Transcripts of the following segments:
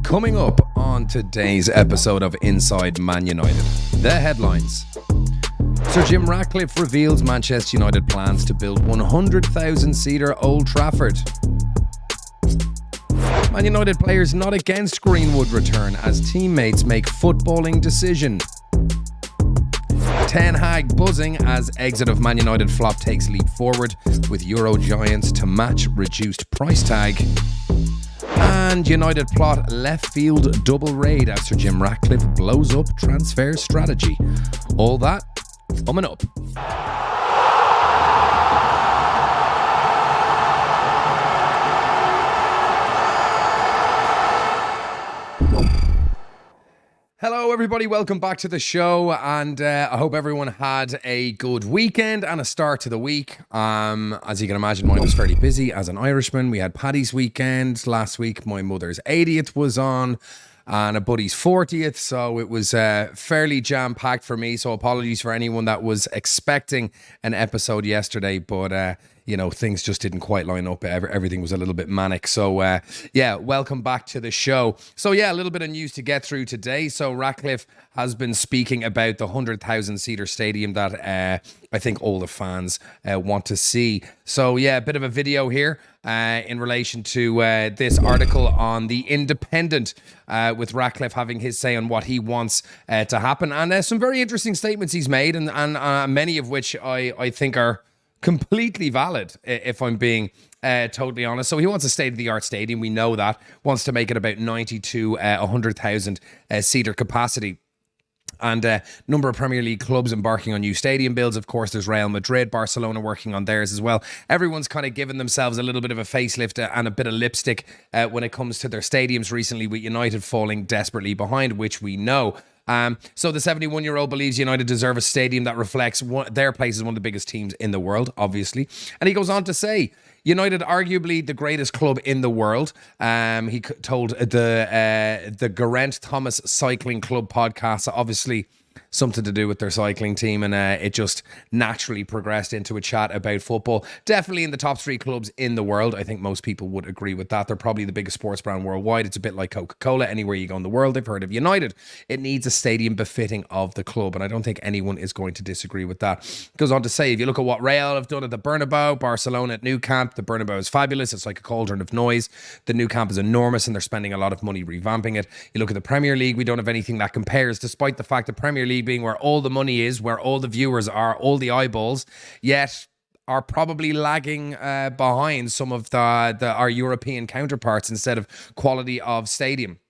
Coming up on today's episode of Inside Man United, the headlines. Sir Jim Ratcliffe reveals Manchester United plans to build 100,000-seater Old Trafford. Man United players not against Greenwood return as teammates make footballing decision. Ten Hag buzzing as exit of Man United flop takes leap forward with Euro giants to match reduced price tag. And United plot left field double raid as Sir Jim Ratcliffe blows up transfer strategy. All that coming up. Hello everybody, welcome back to the show, and I hope everyone had a good weekend and a start to the week. As you can imagine, mine was fairly busy as an Irishman. We had Paddy's weekend last week, my mother's 80th was on, and a buddy's 40th, so it was fairly jam-packed for me, so apologies for anyone that was expecting an episode yesterday, but things just didn't quite line up. Everything was a little bit manic. So, welcome back to the show. So, a little bit of news to get through today. So, Ratcliffe has been speaking about the 100,000-seater stadium that I think all the fans want to see. So, a bit of a video here in relation to this article on The Independent with Ratcliffe having his say on what he wants to happen. And some very interesting statements he's made, and many of which I think are completely valid, if I'm being totally honest. So he wants a state-of-the-art stadium. We know that. Wants to make it about 90 to 100,000 seater capacity. And number of Premier League clubs embarking on new stadium builds. Of course, there's Real Madrid, Barcelona working on theirs as well. Everyone's kind of given themselves a little bit of a facelift and a bit of lipstick when it comes to their stadiums recently, with United falling desperately behind, which we know. So the 71-year-old believes United deserve a stadium that reflects their place as one of the biggest teams in the world, obviously. And he goes on to say, United, arguably the greatest club in the world. He told the Geraint Thomas Cycling Club podcast, obviously something to do with their cycling team, and it just naturally progressed into a chat about football. Definitely in the top three clubs in the world. I think most people would agree with that. They're probably the biggest sports brand worldwide. It's a bit like Coca-Cola. Anywhere you go in the world, they've heard of United. It needs a stadium befitting of the club, and I don't think anyone is going to disagree with that. It goes on to say, if you look at what Real have done at the Bernabeu, Barcelona at Nou Camp, the Bernabeu is fabulous. It's like a cauldron of noise. The Nou Camp is enormous, and they're spending a lot of money revamping it. You look at the Premier League, we don't have anything that compares, despite the fact that Premier League being where all the money is, where all the viewers are, all the eyeballs, yet are probably lagging behind some of our European counterparts instead of quality of stadium.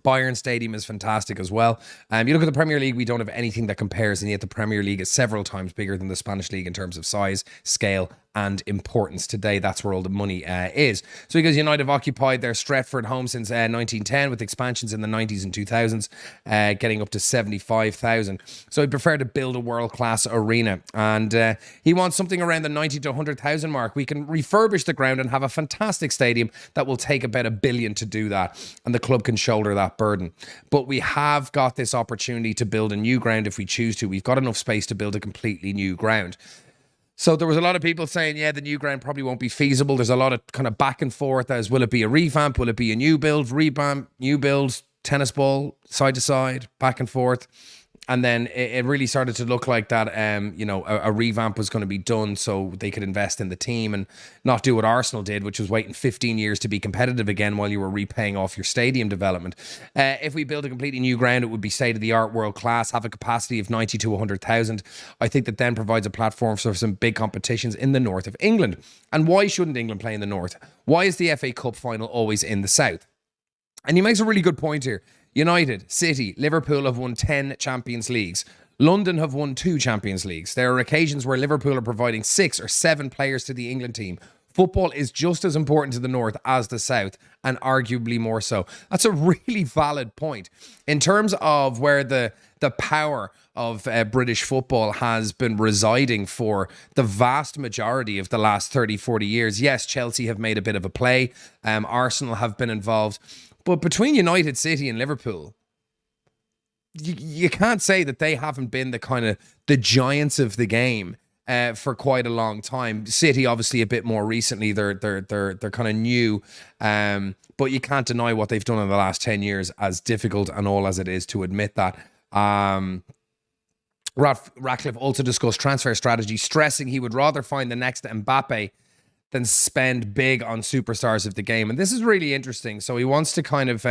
Bayern Stadium is fantastic as well. You look at the Premier League, we don't have anything that compares, and yet the Premier League is several times bigger than the Spanish League in terms of size, scale, and importance today. That's where all the money is. So he goes, United have occupied their Stretford home since 1910, with expansions in the 90s and 2000s, getting up to 75,000. So he'd prefer to build a world-class arena, and he wants something around the 90 to 100,000 mark. We can refurbish the ground and have a fantastic stadium that will take about $1 billion to do that, and the club can shoulder that burden. But we have got this opportunity to build a new ground if we choose to. We've got enough space to build a completely new ground. So there was a lot of people saying, the new ground probably won't be feasible. There's a lot of kind of back and forth as, will it be a revamp? Will it be a new build, revamp, new build, tennis ball, side to side, back and forth? And then it really started to look like that, a revamp was going to be done so they could invest in the team and not do what Arsenal did, which was waiting 15 years to be competitive again while you were repaying off your stadium development. If we build a completely new ground, it would be state-of-the-art, world class, have a capacity of 90 to 100,000. I think that then provides a platform for some big competitions in the north of England. And why shouldn't England play in the north? Why is the FA Cup final always in the south? And he makes a really good point here. United, City, Liverpool have won 10 Champions Leagues. London have won 2 Champions Leagues. There are occasions where Liverpool are providing 6 or 7 players to the England team. Football is just as important to the north as the south, and arguably more so. That's a really valid point. In terms of where the power of British football has been residing for the vast majority of the last 30, 40 years, yes, Chelsea have made a bit of a play. Arsenal have been involved. But between United, City and Liverpool, you can't say that they haven't been the giants of the game for quite a long time. City, obviously, a bit more recently. They're kind of new, but you can't deny what they've done in the last 10 years, as difficult and all as it is to admit that. Ratcliffe also discussed transfer strategy, stressing he would rather find the next Mbappe than spend big on superstars of the game. And this is really interesting. So he wants to kind of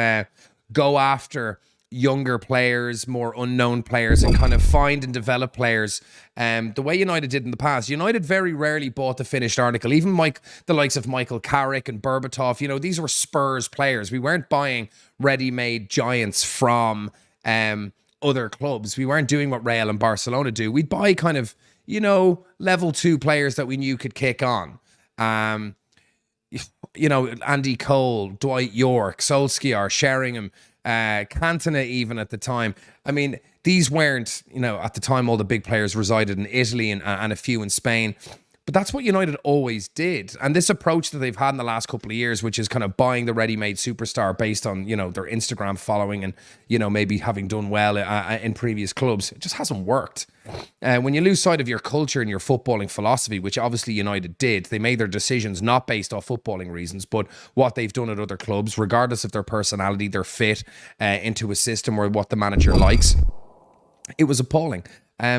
go after younger players, more unknown players, and kind of find and develop players the way United did in the past. United very rarely bought the finished article. Even the likes of Michael Carrick and Berbatov, these were Spurs players. We weren't buying ready-made giants from other clubs. We weren't doing what Real and Barcelona do. We'd buy kind of, level 2 players that we knew could kick on. Andy Cole, Dwight York, Solskjaer, Sheringham, Cantona even at the time. I mean, these weren't, at the time all the big players resided in Italy and a few in Spain. But that's what United always did. And this approach that they've had in the last couple of years, which is kind of buying the ready-made superstar based on, their Instagram following and, maybe having done well in previous clubs, it just hasn't worked. When you lose sight of your culture and your footballing philosophy, which obviously United did, they made their decisions not based off footballing reasons, but what they've done at other clubs, regardless of their personality, their fit into a system or what the manager likes. It was appalling.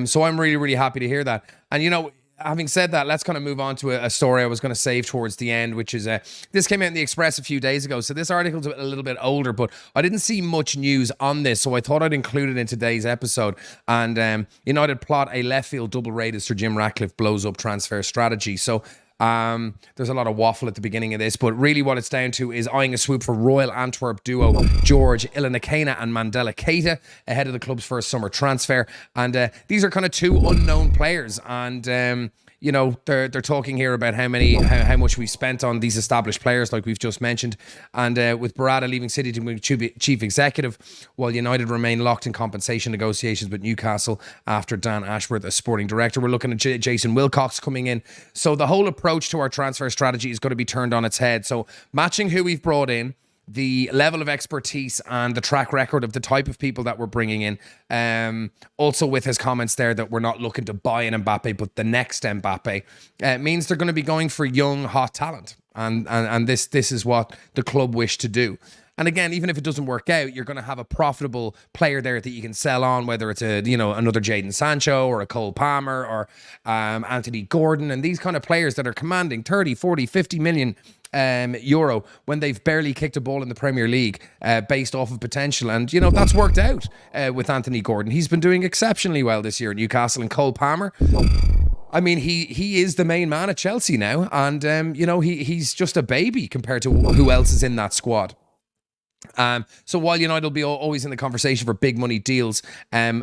So I'm really, really happy to hear that. And, having said that, let's kind of move on to a story I was going to save towards the end, which is this came out in the Express a few days ago. So this article's a little bit older, but I didn't see much news on this, so I thought I'd include it in today's episode. And United plot a left field double raid as Sir Jim Ratcliffe blows up transfer strategy. So there's a lot of waffle at the beginning of this, but really what it's down to is eyeing a swoop for Royal Antwerp duo George Ilinakena and Mandela Keita ahead of the club's first summer transfer. And these are kind of two unknown players, and they're talking here about how much we've spent on these established players, like we've just mentioned. And with Barada leaving City to be chief executive, while United remain locked in compensation negotiations with Newcastle after Dan Ashworth as sporting director. We're looking at Jason Wilcox coming in. So the whole approach to our transfer strategy is going to be turned on its head. So matching who we've brought in, the level of expertise and the track record of the type of people that we're bringing in. Also with his comments there that we're not looking to buy an Mbappe, but the next Mbappe, means they're going to be going for young, hot talent. And this is what the club wish to do. And again, even if it doesn't work out, you're going to have a profitable player there that you can sell on, whether it's another Jadon Sancho or a Cole Palmer or Anthony Gordon, and these kind of players that are commanding 30, 40, 50 million euro when they've barely kicked a ball in the Premier League based off of potential. And, that's worked out with Anthony Gordon. He's been doing exceptionally well this year at Newcastle. And Cole Palmer, I mean, he is the main man at Chelsea now. And, he's just a baby compared to who else is in that squad. So while United will be always in the conversation for big money deals,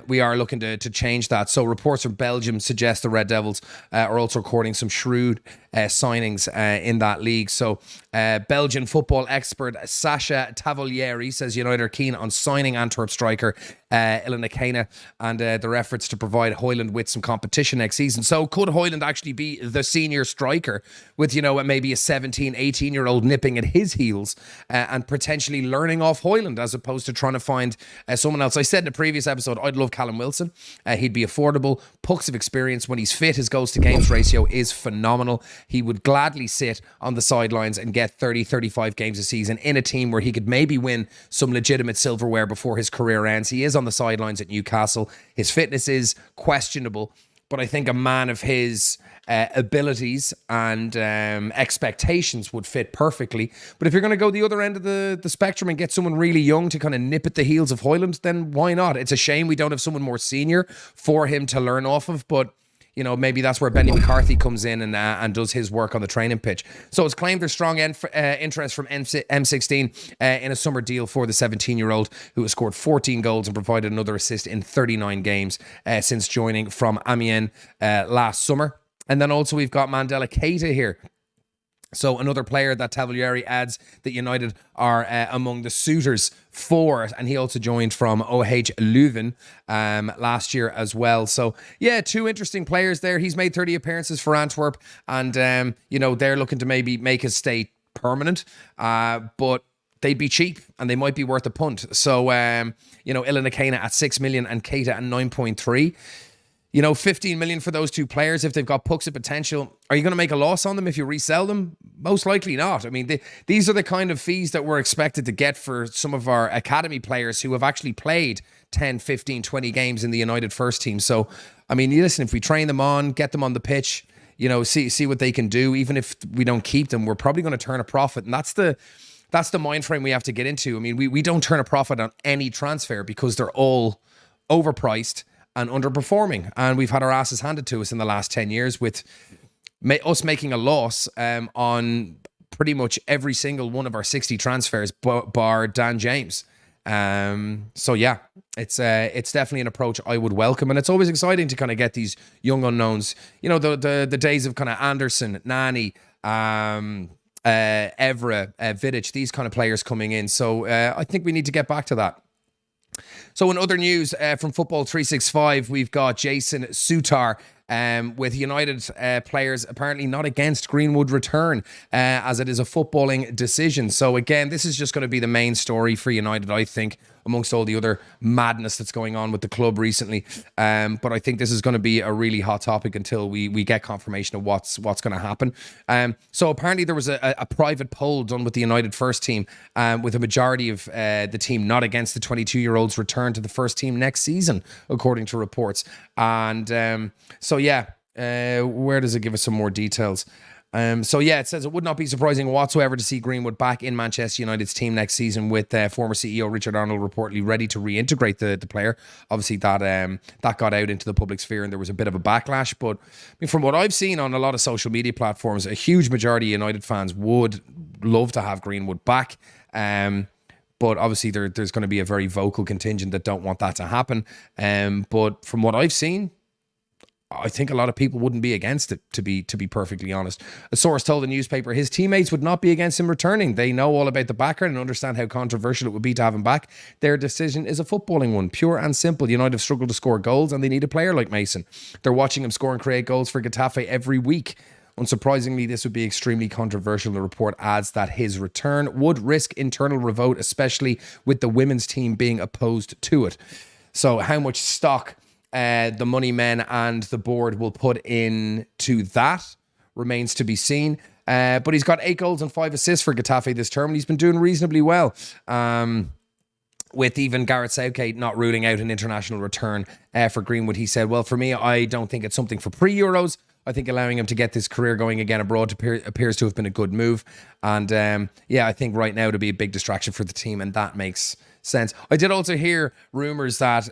we are looking to change that. So reports from Belgium suggest the Red Devils are also recording some shrewd signings in that league. So Belgian football expert Sacha Tavolieri says United are keen on signing Antwerp striker Ilinakena and their efforts to provide Højlund with some competition next season. So could Højlund actually be the senior striker with, maybe a 17, 18-year-old nipping at his heels and potentially learning off Højlund as opposed to trying to find someone else? I said in a previous episode, I'd love Callum Wilson. He'd be affordable, pucks of experience. When he's fit, his goals to games ratio is phenomenal. He would gladly sit on the sidelines and get 30, 35 games a season in a team where he could maybe win some legitimate silverware before his career ends. He is on the sidelines at Newcastle. His fitness is questionable, but I think a man of his abilities and expectations would fit perfectly. But if you're going to go the other end of the spectrum and get someone really young to kind of nip at the heels of Højlund, then why not? It's a shame we don't have someone more senior for him to learn off of, but maybe that's where Benny McCarthy comes in and does his work on the training pitch. So it's claimed there's strong interest from M16 in a summer deal for the 17-year-old who has scored 14 goals and provided another assist in 39 games since joining from Amiens last summer. And then also we've got Mandela Keita here. So another player that Tavolieri adds that United are among the suitors for, and he also joined from OH Leuven last year as well. So yeah, two interesting players there. He's made 30 appearances for Antwerp, and they're looking to maybe make his stay permanent, but they'd be cheap and they might be worth a punt. So Ilinakena at 6 million and Keita at 9.3. 15 million for those two players, if they've got pucks of potential, are you going to make a loss on them if you resell them? Most likely not. I mean, these are the kind of fees that we're expected to get for some of our academy players who have actually played 10, 15, 20 games in the United first team. So, I mean, listen, if we train them on, get them on the pitch, see what they can do, even if we don't keep them, we're probably going to turn a profit. And that's the mind frame we have to get into. I mean, we don't turn a profit on any transfer because they're all overpriced and underperforming, and we've had our asses handed to us in the last 10 years with us making a loss on pretty much every single one of our 60 transfers bar Dan James. So yeah, it's definitely an approach I would welcome, and it's always exciting to kind of get these young unknowns, the days of kind of Anderson, Nani, Evra, Vidic, these kind of players coming in. So I think we need to get back to that. So in other news from Football 365, we've got Jason Sutar with United players apparently not against Greenwood return as it is a footballing decision. So again, this is just going to be the main story for United, I think, amongst all the other madness that's going on with the club recently. But I think this is going to be a really hot topic until we get confirmation of what's going to happen. So apparently there was a private poll done with the United first team with a majority of the team not against the 22-year-olds return to the first team next season, according to reports. And so yeah, where does it give us some more details? So yeah, it says it would not be surprising whatsoever to see Greenwood back in Manchester United's team next season, with former CEO Richard Arnold reportedly ready to reintegrate the player. Obviously that got out into the public sphere and there was a bit of a backlash, but I mean, from what I've seen on a lot of social media platforms, a huge majority of United fans would love to have Greenwood back. But obviously there's going to be a very vocal contingent that don't want that to happen. But from what I've seen, I think a lot of people wouldn't be against it, to be perfectly honest. A source told the newspaper his teammates would not be against him returning. They know all about the background and understand how controversial it would be to have him back. Their decision is a footballing one, pure and simple. United have struggled to score goals and they need a player like Mason. They're watching him score and create goals for Getafe every week. Unsurprisingly, this would be extremely controversial. The report adds that his return would risk internal revolt, especially with the women's team being opposed to it. So how much stock the money men and the board will put into that remains to be seen. But he's got 8 goals and 5 assists for Getafe this term, and he's been doing reasonably well. With even Gareth Southgate not ruling out an international return for Greenwood. He said, well, for me, I don't think it's something for pre-Euros. I think allowing him to get this career going again abroad appears to have been a good move. And yeah, I think right now to be a big distraction for the team, and that makes sense. I did also hear rumours that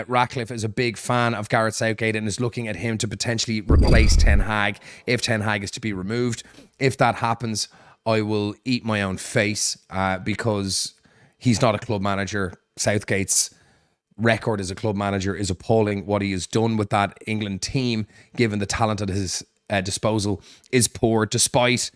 Ratcliffe is a big fan of Gareth Southgate and is looking at him to potentially replace Ten Hag if Ten Hag is to be removed. If that happens, I will eat my own face because he's not a club manager. Southgate's record as a club manager is appalling. What he has done with that England team, given the talent at his disposal, is poor. Despite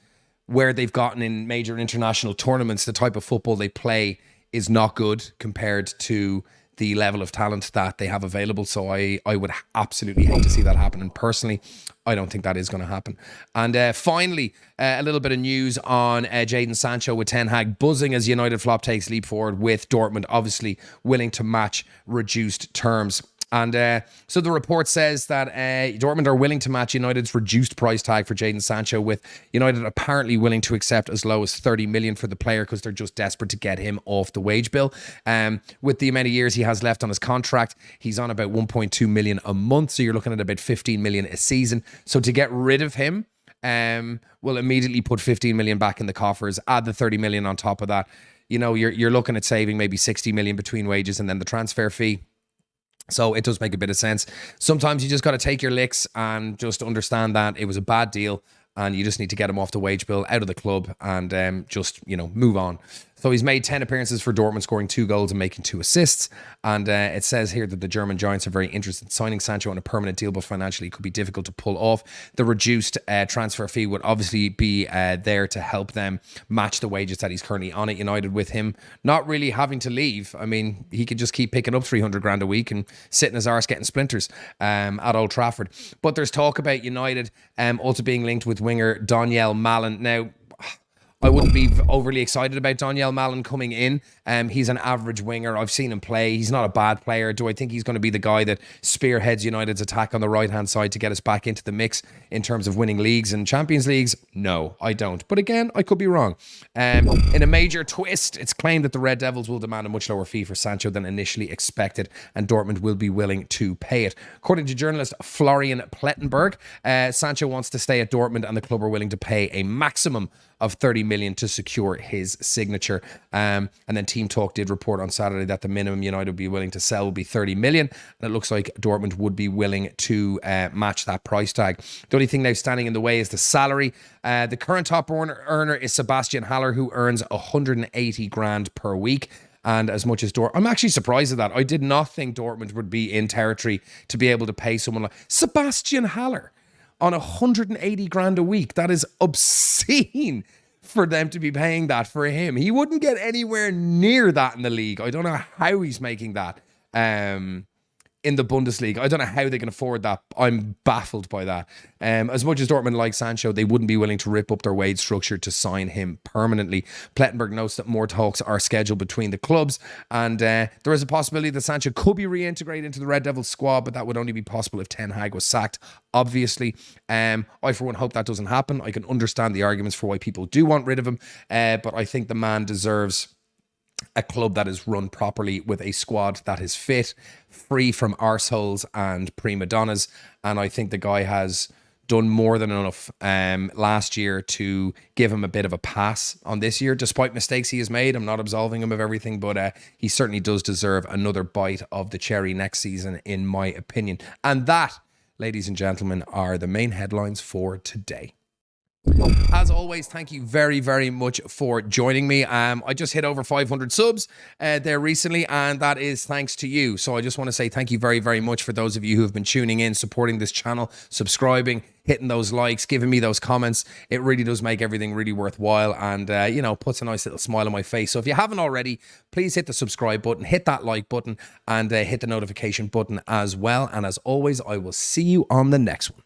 where they've gotten in major international tournaments, the type of football they play is not good compared to the level of talent that they have available. So I would absolutely hate to see that happen. And personally, I don't think that is going to happen. And finally, a little bit of news on Jadon Sancho with Ten Hag buzzing as United flop takes leap forward, with Dortmund obviously willing to match reduced terms. And so the report says that Dortmund are willing to match United's reduced price tag for Jadon Sancho, with United apparently willing to accept as low as 30 million for the player because they're just desperate to get him off the wage bill. With the amount of years he has left on his contract, he's on about 1.2 million a month. So you're looking at about 15 million a season. So to get rid of him, will immediately put 15 million back in the coffers, add the 30 million on top of that. You're looking at saving maybe 60 million between wages and then the transfer fee. So it does make a bit of sense. Sometimes you just got to take your licks and just understand that it was a bad deal and you just need to get him off the wage bill, out of the club, and just, move on. So he's made 10 appearances for Dortmund, scoring 2 goals and making 2 assists. And it says here that the German Giants are very interested in signing Sancho on a permanent deal, but financially it could be difficult to pull off. The reduced transfer fee would obviously be there to help them match the wages that he's currently on at United, with him not really having to leave. I mean, he could just keep picking up 300 grand a week and sitting his arse getting splinters at Old Trafford. But there's talk about United also being linked with winger Daniel Malen. Now, I wouldn't be overly excited about Daniel Malen coming in. He's an average winger. I've seen him play. He's not a bad player. Do I think he's going to be the guy that spearheads United's attack on the right-hand side to get us back into the mix in terms of winning leagues and Champions Leagues? No, I don't. But again, I could be wrong. In a major twist, it's claimed that the Red Devils will demand a much lower fee for Sancho than initially expected, and Dortmund will be willing to pay it. According to journalist Florian Plettenberg, Sancho wants to stay at Dortmund and the club are willing to pay a maximum of 30 million to secure his signature. And then Team Talk did report on Saturday that the minimum United would be willing to sell would be 30 million. And it looks like Dortmund would be willing to match that price tag. The only thing now standing in the way is the salary. The current top earner is Sebastian Haller, who earns 180 grand per week. And as much as I'm actually surprised at that. I did not think Dortmund would be in territory to be able to pay someone like Sebastian Haller on 180 grand a week. That is obscene for them to be paying that for him. He wouldn't get anywhere near that in the league. I don't know how he's making that in the Bundesliga. I don't know how they can afford that. I'm baffled by that. As much as Dortmund like Sancho, they wouldn't be willing to rip up their wage structure to sign him permanently. Plettenberg notes that more talks are scheduled between the clubs, and there is a possibility that Sancho could be reintegrated into the Red Devils squad, but that would only be possible if Ten Hag was sacked, obviously. I, for one, hope that doesn't happen. I can understand the arguments for why people do want rid of him, but I think the man deserves a club that is run properly with a squad that is fit, free from arseholes and prima donnas. And I think the guy has done more than enough last year to give him a bit of a pass on this year, despite mistakes he has made. I'm not absolving him of everything, but he certainly does deserve another bite of the cherry next season, in my opinion. And that, ladies and gentlemen, are the main headlines for today. As always, thank you very, very much for joining me. I just hit over 500 subs there recently, and that is thanks to you. So I just want to say thank you very, very much for those of you who have been tuning in, supporting this channel, subscribing, hitting those likes, giving me those comments. It really does make everything really worthwhile, and puts a nice little smile on my face. So if you haven't already, please hit the subscribe button, hit that like button, and hit the notification button as well. And as always, I will see you on the next one.